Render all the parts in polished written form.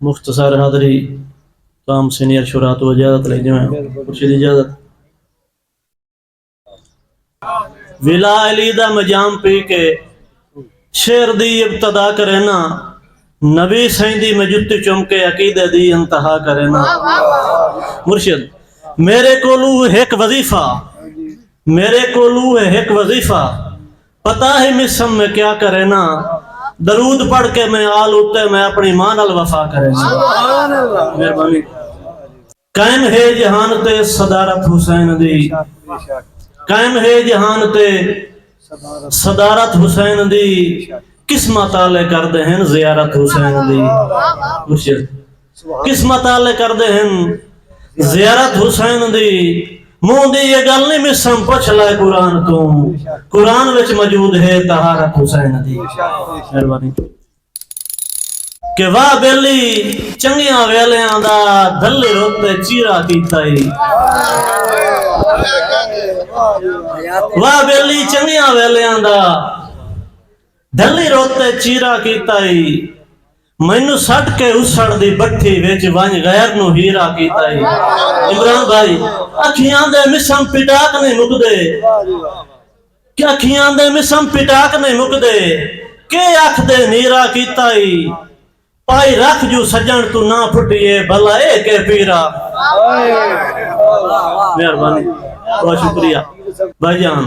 मुख्तसर हादरी काम सीनियर शुरा तो इजाजत ले जो खुर्शीद इजाजत विला अली दा मजाम पी के शेर दी इब्तदा करे ना नबी सैंदी में जुत्ती चुमके अकीदे दी इंतहा करे ना मुर्शिद मेरे कोलू एक वजीफा मेरे कोलू है एक वजीफा पता है मिसम में क्या करे ना दरूद पढ़ के मैं आल उते मैं अपनी मां नाल वफा करे मेहरबानी कायम है जहान ते सदारत हुसैन दी कायम है जहान ते सदारत हुसैन दी किस्मत आले कर दे हैं जियारत हुसैन दी मुर्शिद किस्मत आले कर दे हैं जियारत हुसैन दी मुंह दी ये गल नहीं मिसम पुछ ले कुरान तो कुरान विच मौजूद है तहारत हुसैन दी मेहरबानी के वाह बेली चंगियां वेलियां दा दल्ले रोते चीरा कीता ही वाह बेली चंगियां वेलियां दा दल्ले रोते चीरा कीता ही मैनू सट के उसड़ दी बट्ठी विच वंज गैर नू हीरा कीता ही इमरान भाई अखियां दे मिसम पिटाक नहीं मुकदे क्या अखियां दे मिसम पिटाक नहीं मुकदे के अख दे नीरा कीता ही पाई रख जू सजन तू ना फुटिए भला ए के पीरा मेहरबानी बहुत शुक्रिया भाईजान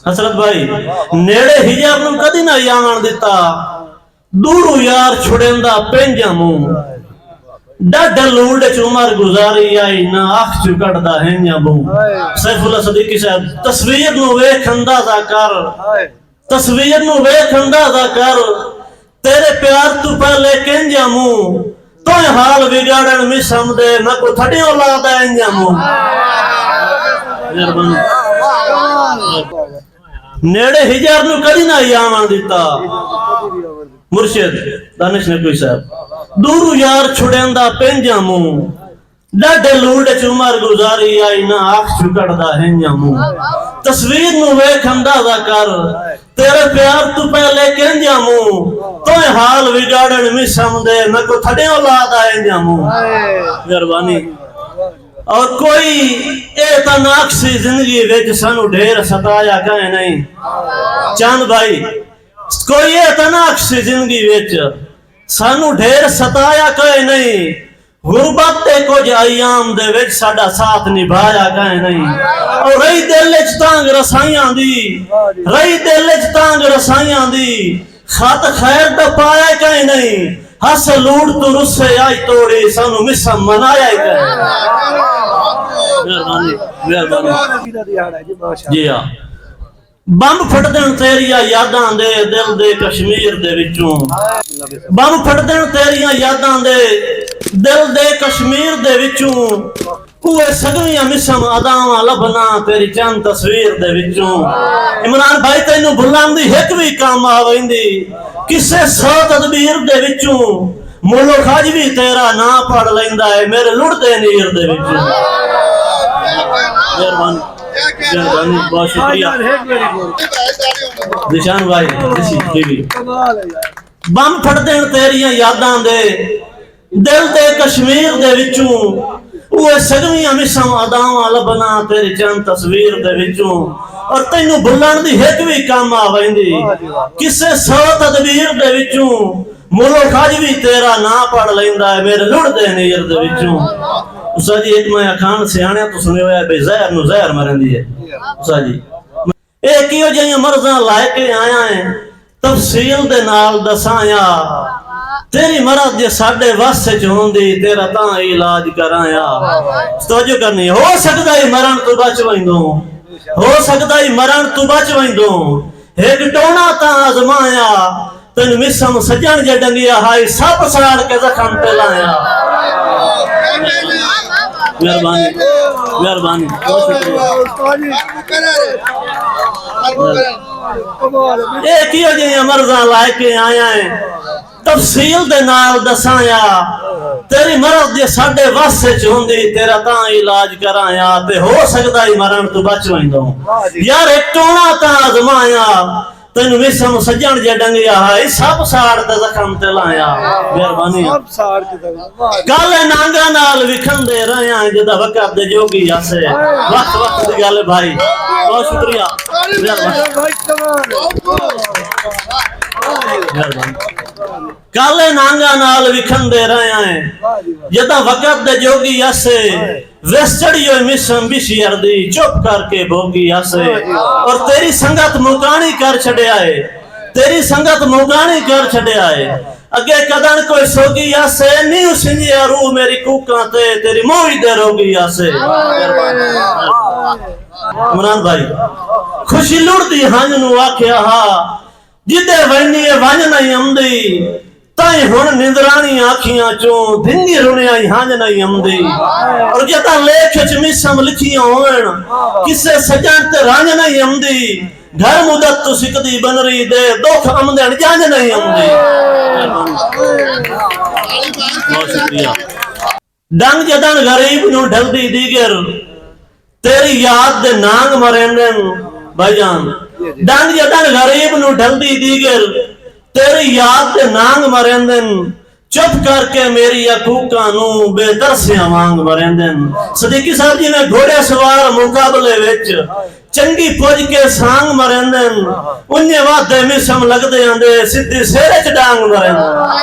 हसरत भाई नेड़े हिजाब नू कदी ना आवन दिता दूरू यार छुड़ेंदा पेंजा मुंह डाडा लूड़ च उमर गुजारी आई ना अख चु कटदा हैंजा मुंह सैफुल्लाह सदीकी साहब तस्वीर नू वेख अंदाजा कर तस्वीर नू वेख अंदाजा कर तेरे प्यार तू पहले केंजा मुंह तो हाल बिगाड़न मिसम दे मैं को थड़ियों लादा हैंजा मुंह मेहरबानी नेड़े हिजार नू कदी ना आवन दिता मुर्शिद दानिश नकवी साहब दूरू यार छुड़ेंदा पेंजा मुंह डाडे लूड़ च उमर गुजारी आई ना आख चुकड़दा हैंजा मुंह तस्वीर नू वेख अंदाजा कर तेरे प्यार तू पहले केंजा मुंह तो हाल बिगाड़न मिसम दे मैं को थड़ियों लादा हैंजा मुंह मेहरबानी और कोई ए तनाक्सी जिंदगी विच सानू ढेर सताया कहे नहीं चांद भाई कोई ये तनाक्सी जिंदगी विच सानू ढेर सताया कहे नहीं गुरबत ते कुछ अयाम दे विच साडा साथ निभाया कहे नहीं और रही दिल च तांग रसाइयां दी रही दिल च तांग रसाइयां दी खत खैर दा पाया कहे नहीं हस लूड़ तू रुस्से आई तोड़ी सानू मिसम मनाया कहे मेहरबानी मेहरबानी जी हां बंब फटदन तेरिया यादां दे दिल दे कश्मीर दे विचों बंब फटदन तेरिया यादां दे दिल दे कश्मीर दे विचों कुए सगवियां मिसम अदावां लभना तेरी चंद तस्वीर दे विचों इमरान भाई तैनू भुलाण दी हिक भी काम आवेंदी किसे 100 तदबीर दे विचों मुल्क अज भी तेरा ना पढ़ लैंदा है मेरे लुड़दे नीर दे विचों मेहरबानी बहुत शुक्रिया निशान भाई बम फटदे तेरिया यादां दे दिल दे कश्मीर दे विचों ओए सगवियां मिसम अदावां लभना तेरी चंद तस्वीर दे विचों और तैनू भुलाण दी हिक भी काम आवेंदी किसे 100 तदबीर दे विचों मुल्क अज भी तेरा ना पढ़ लैंदा है मेरे लुड़दे नीर दे विचों उसा जी एक मैं अखान सियाने तो सुने हुआ है जहर नु जहर मरंदी है उसा जी ए कियो जई मर्ज़ां लाए के आया है तफसील दे नाल दसाया तेरी मरद जे साडे वस च होंदी तेरा तां इलाज कराया तवज्जो करनी हो सकदा है मरण तू बच वैंदो हो सकदा है मरण तू बच वैंदो एक टोना तां आजमाया तेन मिसम सजन जे डंगिया हाय सब साड़ के जख्म पे लाया मेहरबानी मेहरबानी एक ही जे मर्ज़ा लाए के आया है तफसील दे नाल दसाया तेरी मरद जे साडे वस च होंदी तेरा तां इलाज कराया ते हो सकदा है मरण तू बच वैंदो यार एक टोना तां आजमाया तेन मिसम सजन जे डंगिया है सब साड़ ते जख्म ते लाया मेहरबानी सब साड़ के काले नांगा नाल विखंदे रहा जदा वक्त दे जोगी आसे वक्त वक्त दी गल भाई बहुत शुक्रिया काले नांगा नाल विखंदे रहा है जदा वक्त दे जोगी आसे वेस्टड़ियो मिसम बिशियर दी चुप करके भोगी आसे और तेरी संगत मुकानी कर छड़या है तेरी संगत मुकानी कर छड़या है अगे कदन कोई सोगी आसे नी उसिंजिया रू मेरी कूका ते तेरी मोही दे रोगी आसे इमरान भाई खुशी लुड़दी हंज नु आख्या हा जिदे वैनी वंज नहीं आंदी ताई हुण निंदरानी आखियां चो धिंगी रुणिया हंज नहीं आंदी और जदा लेख च मिसम लिखियां होण किसे सजन ते रंज नहीं आंदी घर मुदत तू सिकदी बनरी दे दुख आमदन जंज नहीं आंदी बहुत शुक्रिया डंग जदन गरीब नु ढलदी दीगर तेरी याद दे नांग मरेंदन भाईजान डंग जदन गरीब नु ढलदी दीगर तेरी याद दे नांग मरेंदन चुप करके मेरी अकूका नू बेदरसिया मांग मरेंदन सदीकी साहब जी ने घोड़े सवार मुकाबले विच चंगी पुज के सांग मरेंदन उन्ने वादे मिसम लगदे आंदे सीधी सिर च डांग मरेंदन